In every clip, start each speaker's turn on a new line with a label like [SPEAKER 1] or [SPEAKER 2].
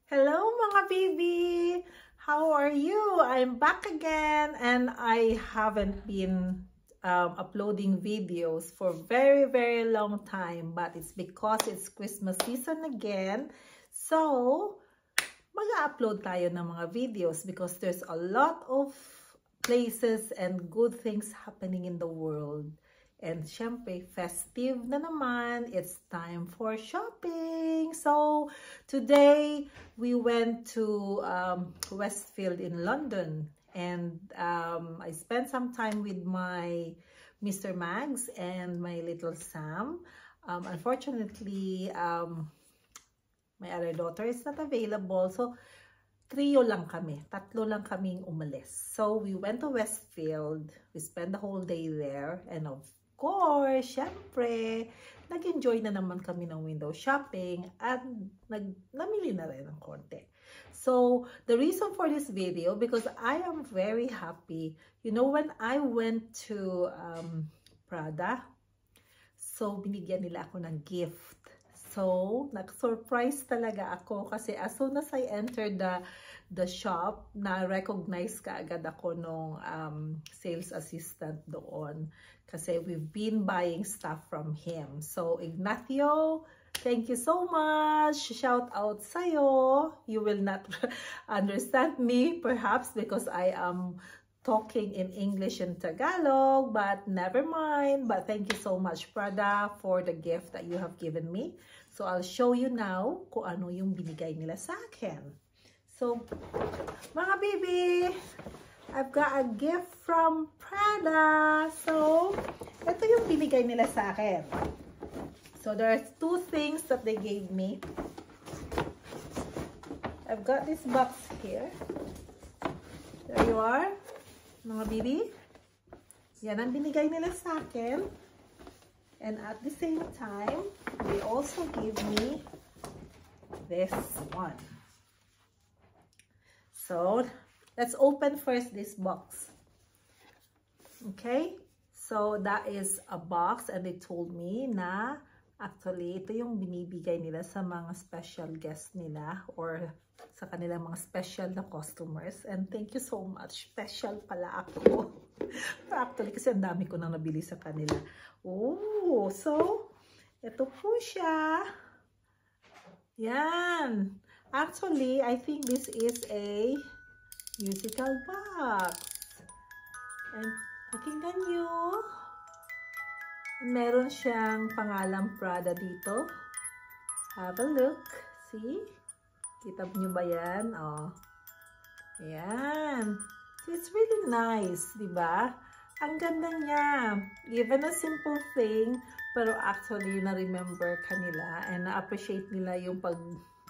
[SPEAKER 1] Hello mga baby! How are you? I'm back again and I haven't been uploading videos for very long time, but it's because it's Christmas season again. So, mag-upload tayo ng mga videos because there's a lot of places and good things happening in the world. And syempre, festive na naman. It's time for shopping. So, today, we went to Westfield in London. And I spent some time with my Mr. Mags and my little Sam. Unfortunately, my other daughter is not available. So, trio lang kami. Tatlo lang kaming umalis. So, we went to Westfield. We spent the whole day there. And of course, syempre, nag-enjoy na naman kami ng window shopping at namili na rin ng konti. So, the reason for this video, because I am very happy. You know, when I went to Prada, so binigyan nila ako ng gift. So, nag-surprise talaga ako kasi as soon as I entered the shop, na-recognize ka agad ako nung sales assistant doon. Kasi we've been buying stuff from him. So, Ignacio, thank you so much. Shout out sa'yo. You will not understand me perhaps because I am talking in English and Tagalog, but never mind. But thank you so much, Prada, for the gift that you have given me. So, I'll show you now kung ano yung binigay nila sa akin. So, mga baby, I've got a gift from Prada. So, ito yung binigay nila sa akin. So, there's two things that they gave me. I've got this box here. There you are, mga baby. Yan ang binigay nila sa akin. And at the same time, they also gave me this one. So, let's open first this box. Okay? So, that is a box and they told me na actually, ito yung binibigay nila sa mga special guests nila or sa kanilang mga special na customers. And thank you so much. Special pala ako. Actually, kasi ang dami ko nang nabili sa kanila. Oh, so, ito po siya. Yan. Actually, I think this is a musical box. And pakinggan nyo. Meron siyang pangalang Prada dito. Have a look. See? Kita nyo ba yan? Oh. Ayan. So, it's really nice, diba? Ang ganda niya. Even a simple thing, pero actually, na-remember kanila and na-appreciate nila yung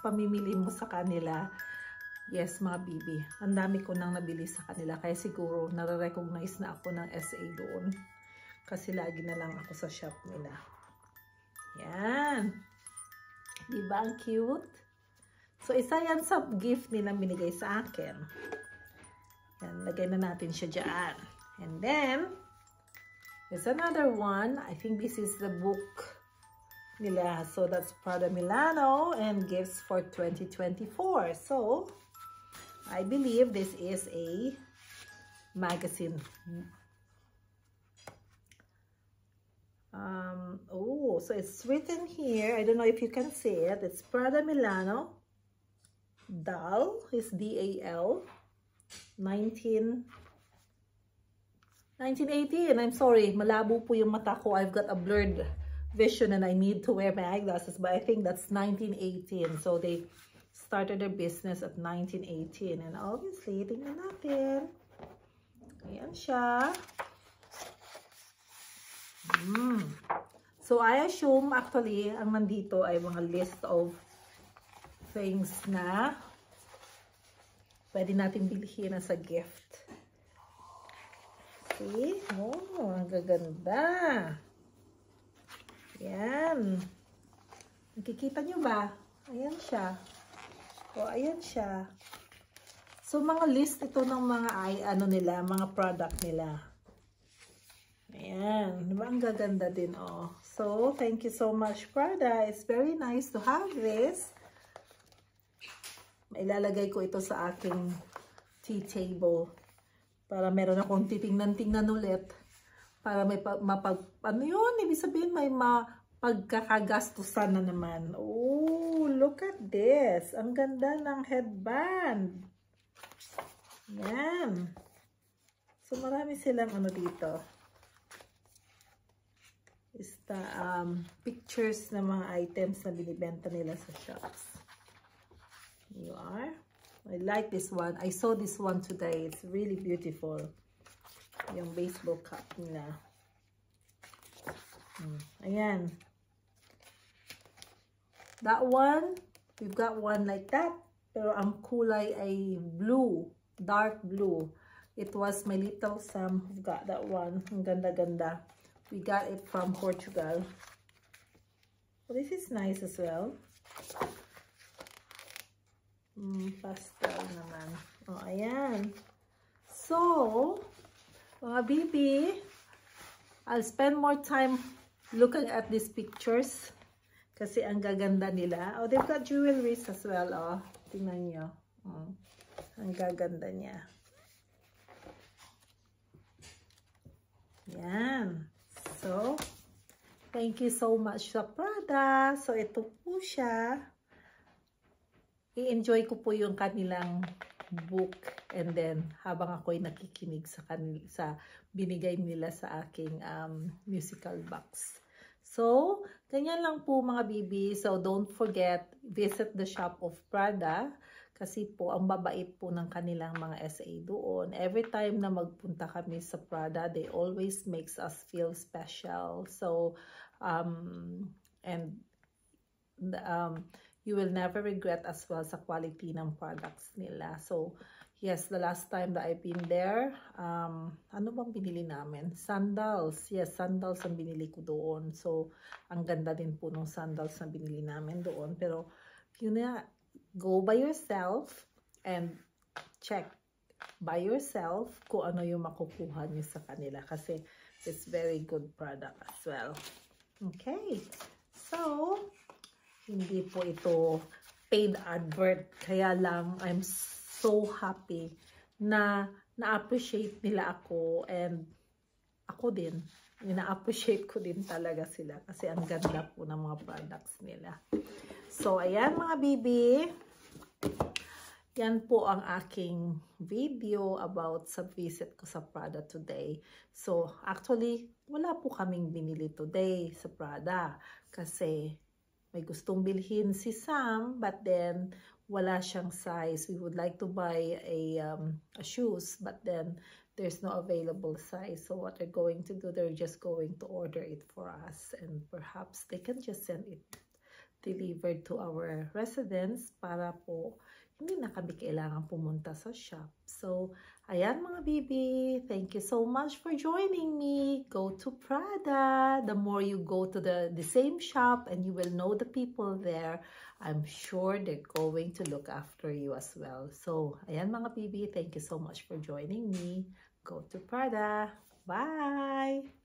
[SPEAKER 1] pamimili mo sa kanila. Yes, mga bibi. Ang dami ko nang nabili sa kanila. Kaya siguro, nare-recognize na ako ng SA doon. Kasi lagi na lang ako sa shop nila. Yan. Diba ang cute? So, isa yan sa gift nila binigay sa akin. Yan, lagay na natin siya dyan. And then, there's another one. I think this is the book nila. So, that's Prada Milano and gifts for 2024. So, I believe this is a magazine. Oh, so it's written here. I don't know if you can see it. It's Prada Milano. Dal is D-A-L. 1918. I'm sorry. Malabo po yung mata ko. I've got a blurred vision and I need to wear my eyeglasses. But I think that's 1918. So they started their business at 1918. And obviously, tingnan natin. Ayan siya. So, I assume actually, ang nandito ay mga list of things na pwede natin bilhin as a gift. See? Oh, ang gaganda. Yan. Nakikita nyo ba? Ayan siya. O, ayan siya. So, mga list ito ng mga mga product nila. Ayan. Diba? Ang gaganda din, oh. So, thank you so much, Prada. It's very nice to have this. ilalagay ko ito sa aking tea table para meron akong titingnan-tingnan ulit para may ano yun, ibig sabihin may mapagkakagastusan na naman. Oh, look at this. Ang ganda ng headband. Yan. So, marami silang ano dito. Pictures ng mga items na binibenta nila sa shops. You are. I like this one. I saw this one today. It's really beautiful. Yung baseball cap nila. Ayan. That one, we've got one like that. Pero ang kulay ay blue. Dark blue. It was my little Sam who got that one. Ang ganda-ganda. We got it from Portugal. Well, this is nice as well. Pastel naman. Oh, ayan. So, mga bibi, I'll spend more time looking at these pictures kasi ang gaganda nila. Oh, they've got jewelries as well. Oh, tingnan nyo. Ang gaganda niya. Yan. So, thank you so much sa Prada. So, ito po siya. I-enjoy ko po yung kanilang book and then habang ako'y nakikinig sa binigay nila sa aking musical box. So, ganyan lang po mga bibi. So, don't forget, visit the shop of Prada. Kasi po, ang babait po ng kanilang mga SA doon. Every time na magpunta kami sa Prada, they always makes us feel special. So, you will never regret as well sa quality ng products nila. So, yes, the last time that I've been there, ano bang binili namin? Sandals. Yes, sandals ang binili ko doon. So, ang ganda din po ng sandals na binili namin doon. Pero, yun na, go by yourself and check by yourself kung ano yung makukuha niyo sa kanila kasi it's very good product as well. Okay, so hindi po ito paid advert, kaya lang I'm so happy na na-appreciate nila ako and ako din, na-appreciate ko din talaga sila kasi ang ganda po ng mga products nila. So, ayan mga bibi. Yan po ang aking video about sa visit ko sa Prada today. So, actually, wala po kaming binili today sa Prada. Kasi may gustong bilhin si Sam, but then wala siyang size. We would like to buy a shoes, but then there's no available size. So, what they're going to do, they're just going to order it for us. And perhaps they can just send it delivered to our residence para po hindi na kami kailangan pumunta sa shop. So, ayan mga bibi, thank you so much for joining me. Go to Prada. The more you go to the same shop and you will know the people there, I'm sure they're going to look after you as well. So, ayan mga bibi, thank you so much for joining me. Go to Prada. Bye!